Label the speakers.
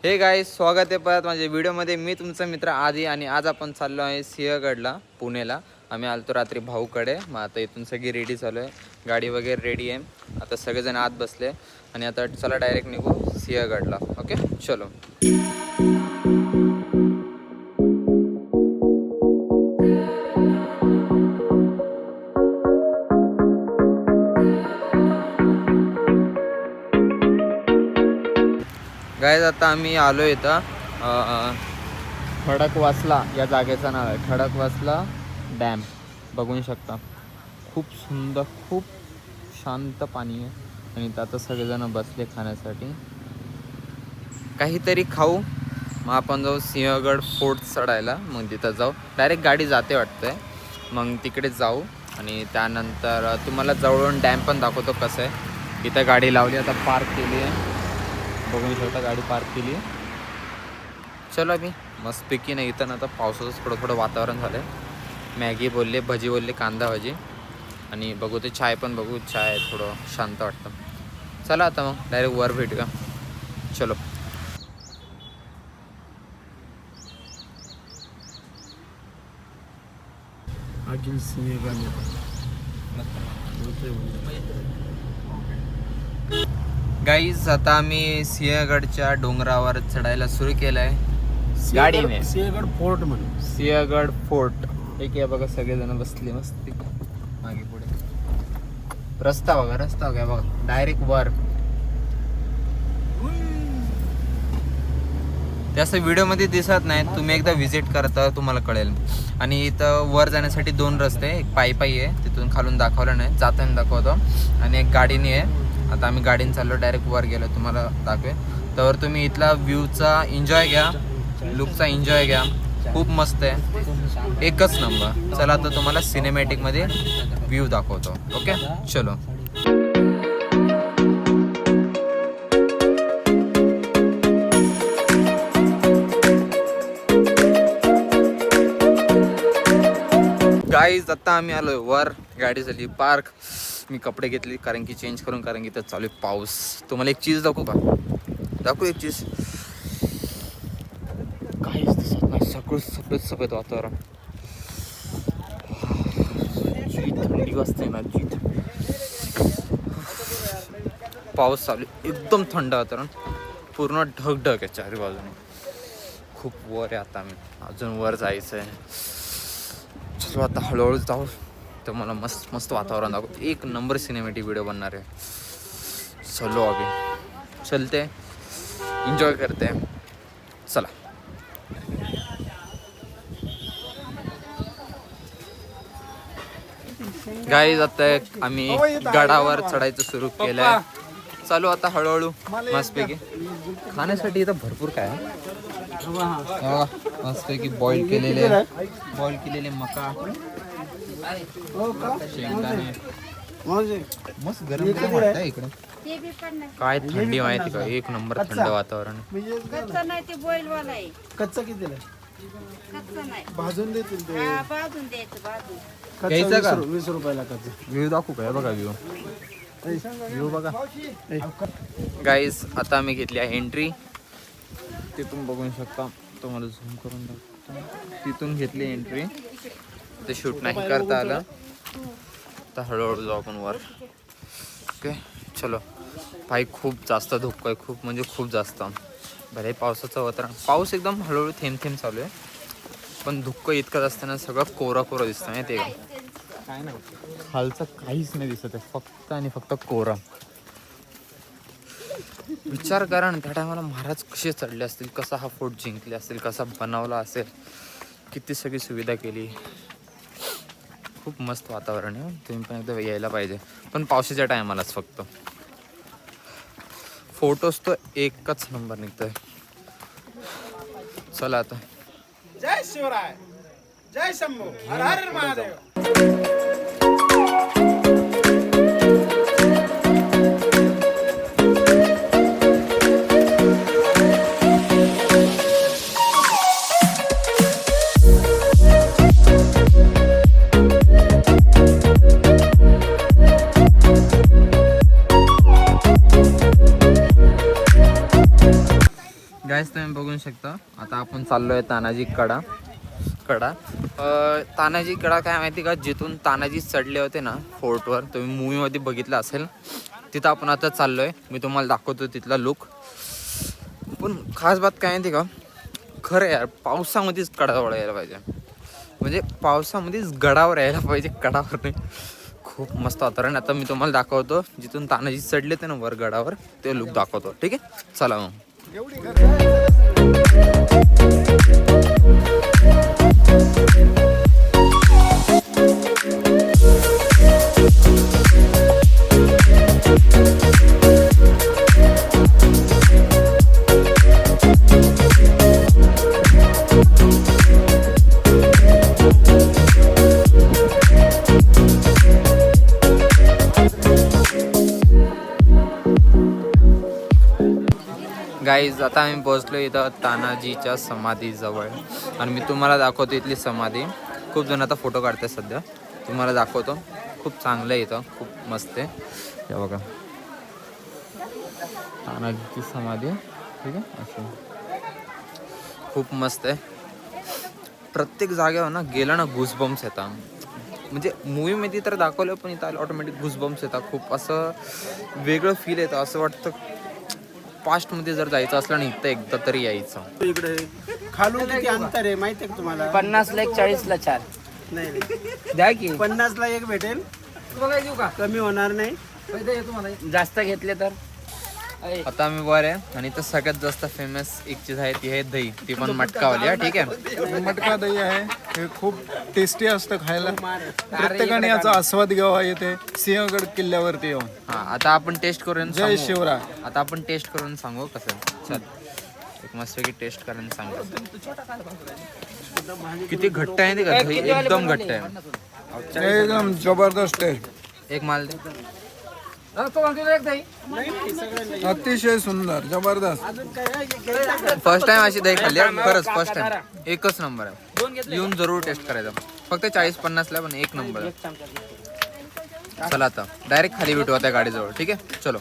Speaker 1: Hey guys, स्वागत आहे परत माझ्या व्हिडिओमध्ये. मी तुमचा मित्र आदी आणि आज आपण चाललो आहे सिंहगडला, पुणेला. आम्ही आलतो रात्री भाऊकडे. मग आता इथून सगळी रेडी चालू आहे, गाडी वगैरे रेडी आहे. आता सगळेजण आत बसले आणि आता चला डायरेक्ट निघू सिंहगडला. ओके, चलो. गाईज, आता आम्ही आलो इथं खडकवासला या जागेचं नाव आहे. खडकवासला डॅम बघू शकता. खूप सुंदर, खूप शांत पाणी आहे आणि इथं आता सगळेजण बसले खाण्यासाठी. काहीतरी खाऊ, मग आपण जाऊ सिंहगड फोर्ट चढायला. मग तिथं जाऊ, डायरेक्ट गाडी जाते वाटतंय. मग तिकडे जाऊ आणि त्यानंतर तुम्हाला जवळून डॅम पण दाखवतो कसं आहे. इथं गाडी लावली, आता पार्क केली आहे. बघू शकता गाडी पार्क केली आहे. चलो अभि मस्तपैकी. नाही इथं ना आता पावसाचं थोडं थोडं वातावरण झालं आहे. मॅगी बोलले, भजी बोलले, कांदा भजी आणि बघू ते चाय पण बघू. चाय थोडं शांत वाटतं. चला आता मग डायरेक्ट वर भेटूया. चलो. गाईज, आता आम्ही सिंहगडच्या डोंगरावर चढायला सुरू केलं आहे गाडीने.
Speaker 2: सिंहगड फोर्ट म्हणून
Speaker 1: सिंहगड फोर्ट. एक आहे बघा, सगळेजण बसले मस्त मागे पुढे. रस्ता बघा, रस्ता बघा बघा, डायरेक्ट वर. ते असं व्हिडिओमध्ये दिसत नाही, तुम्ही एकदा व्हिजिट करता तुम्हाला कळेल. आणि इथं वर जाण्यासाठी 2 रस्ते, एक पायी आहे, तिथून खालून दाखवलं नाही, जाताना दाखवतो, आणि एक गाडीने आहे. आता आम्ही गाडीने चाललो, डायरेक्ट वर गेलो, तुम्हाला दाखवेल. तर तुम्ही इथला व्ह्यूचा एन्जॉय घ्या, लुकचा एन्जॉय घ्या. खूप मस्त आहे, एकच नंबर. चला आता तुम्हाला सिनेमॅटिकमध्ये व्ह्यू दाखवतो. ओके, चलो. गाईज, आता आम्ही आलोय वर. गाडी झाली पार्क. मी कपडे घेतले कारण की चेंज करून, कारण की तर चालू आहे पाऊस. तुम्हाला एक चीज दाखवू का? दाखवू एक चीज. काहीच दिसत नाही, सगळं सफेद सफेद वातावरण. जी थंडी वाजते ना, जी पाऊस चालू, एकदम थंड वातावरण. पूर्ण ढग आहे चारी बाजूने. खूप वर आहे. आता आम्ही अजून वर जायचं आहे. चलो आता हळूहळू जाऊ. तर मला मस्त मस्त वातावरण दाखवतो. एक नंबर सिनेमॅटिक व्हिडिओ बनणार आहे. चलो अभि चलते, एन्जॉय करते. चला. गाईज, आता आम्ही गडावर चढायचं सुरू केलंय. चालू आता हळूहळू मस्तपैकी. खाण्यासाठी इथं भरपूर काय आहे. मस्तपैकी बॉईल केलेले मका, शेंगदाणे. मस्त गरम गरम वाटतं इकडे. काय थंडी माहिती का, एक नंबर थंड वातावरण.
Speaker 2: कच्चा कितीला? भाजून देतील ते.
Speaker 1: घ्यायचं का?
Speaker 2: 20 रुपयाला कच्चा.
Speaker 1: व्ह्यू दाखवू काय? बघा व्ह्यू बघा. गाईज, आता आम्ही घेतली आहे एंट्री. तिथून बघू शकता, तुम्हाला झूम करून दाखवतो. तिथून घेतली एंट्री. ते शूट नाही करता आलं. तर हळूहळू जाऊ आपण वर. ओके, चलो. भाई खूप जास्त धुकं आहे, खूप म्हणजे खूप जास्त. भले पावसाचं वातावरण, पाऊस एकदम हळूहळू थेंब थेंब चालू आहे, पण धुकं इतकं असताना सगळं कोरं कोरं दिसतं. माहिती आहे का?
Speaker 2: काय नाही,
Speaker 1: खालचं काहीच नाही दिसत आहे, फक्त आणि फक्त कोरं. विचार करा ना, त्या टायमाला महाराज कसे चढले असतील, कसा हा फोर्ट जिंकले असतील, कसा बनवला असेल, किती सगळी सुविधा केली. खूप मस्त वातावरण आहे. तुम्ही पण एकदा यायला पाहिजे, पण पावसाच्या टायमालाच फक्त. फोटोज तो एकच नंबर निघतोय. चला आता.
Speaker 2: जय शिवराय, जय शंभू, हर हर महादेव.
Speaker 1: गाईस तुम्ही बघू शकता आता आपण चाललोय तानाजी कडा. तानाजी कडा काय माहिती का, जिथून तानाजी चढले होते ना फोर्टवर, तुम्ही मूवीमध्ये बघितलं असेल, तिथं आपण आता चाललोय. मी तुम्हाला दाखवतो तिथला लुक. पण खास बात काय माहिती का, खरं यार पावसामध्येच कडावर यायला पाहिजे, म्हणजे पावसामध्येच गडावर यायला पाहिजे, कडावर नाही. खूप मस्त वातावरण. आता मी तुम्हाला दाखवतो जिथून तानाजी चढले ते ना वर गडावर, ते लुक दाखवतो. ठीक आहे, चला मग. गाईज आता आम्ही पोहोचलो इथं तानाजीच्या समाधीजवळ, आणि मी तुम्हाला दाखवतो इथली समाधी. खूप जण आता फोटो काढते सध्या, तुम्हाला दाखवतो. खूप चांगलं आहे इथं, खूप मस्त आहे. हे बघा तानाजीची समाधी, ठीक आहे, अशी खूप मस्त आहे. प्रत्येक जागेवर ना गेला ना गुजबम्स येतात, म्हणजे मूवीमध्ये तर दाखवलं पण इथं आलं ऑटोमॅटिक गुजबम्स येतात. खूप असं वेगळं फील येतं, असं वाटतं पास्टमध्ये जर जायचं असलं ना इथं एकदा तरी यायचं.
Speaker 2: इकडे खालून किती अंतर आहे माहिती आहे का तुम्हाला?
Speaker 3: 50 ला 1 40 ला 4
Speaker 2: नाही
Speaker 3: द्या की
Speaker 2: 50 ला एक भेटेल,
Speaker 3: देऊ का
Speaker 2: कमी होणार नाही.
Speaker 3: जास्त घेतले तर
Speaker 1: आता आम्ही वर आहे, आणि इथं सगळ्यात जास्त फेमस एक चीज आहे ती आहे दही, ती पण मटकावाली आहे. ठीक आहे,
Speaker 4: मटका दही आहे, हे खूप टेस्टी असतं खायला. प्रत्येकाने याचा आस्वाद घ्यावा येते सिंहगड किल्ल्यावरती येऊन.
Speaker 1: हा आता आपण टेस्ट करून
Speaker 4: जय
Speaker 1: सांगू.
Speaker 4: शिवराय.
Speaker 1: आता आपण टेस्ट करून सांगू कसं. चल एक मस्तपैकी टेस्ट करून सांगू. किती घट्ट आहे ते का दही, एकदम घट्ट आहे.
Speaker 4: एकदम जबरदस्त आहे,
Speaker 1: एक माल दे.
Speaker 4: अतिशय सुंदर, जबरदस्त.
Speaker 1: फर्स्ट टाइम अशी दही खाल्ली आहे, खरंच फर्स्ट टाइम. एकच नंबर आहे, येऊन जरूर टेस्ट करायचं. फक्त 40-50 ला, पण एक नंबर आहे. चला आता डायरेक्ट खाली भेटू आता गाडीजवळ. ठीक आहे, चलो.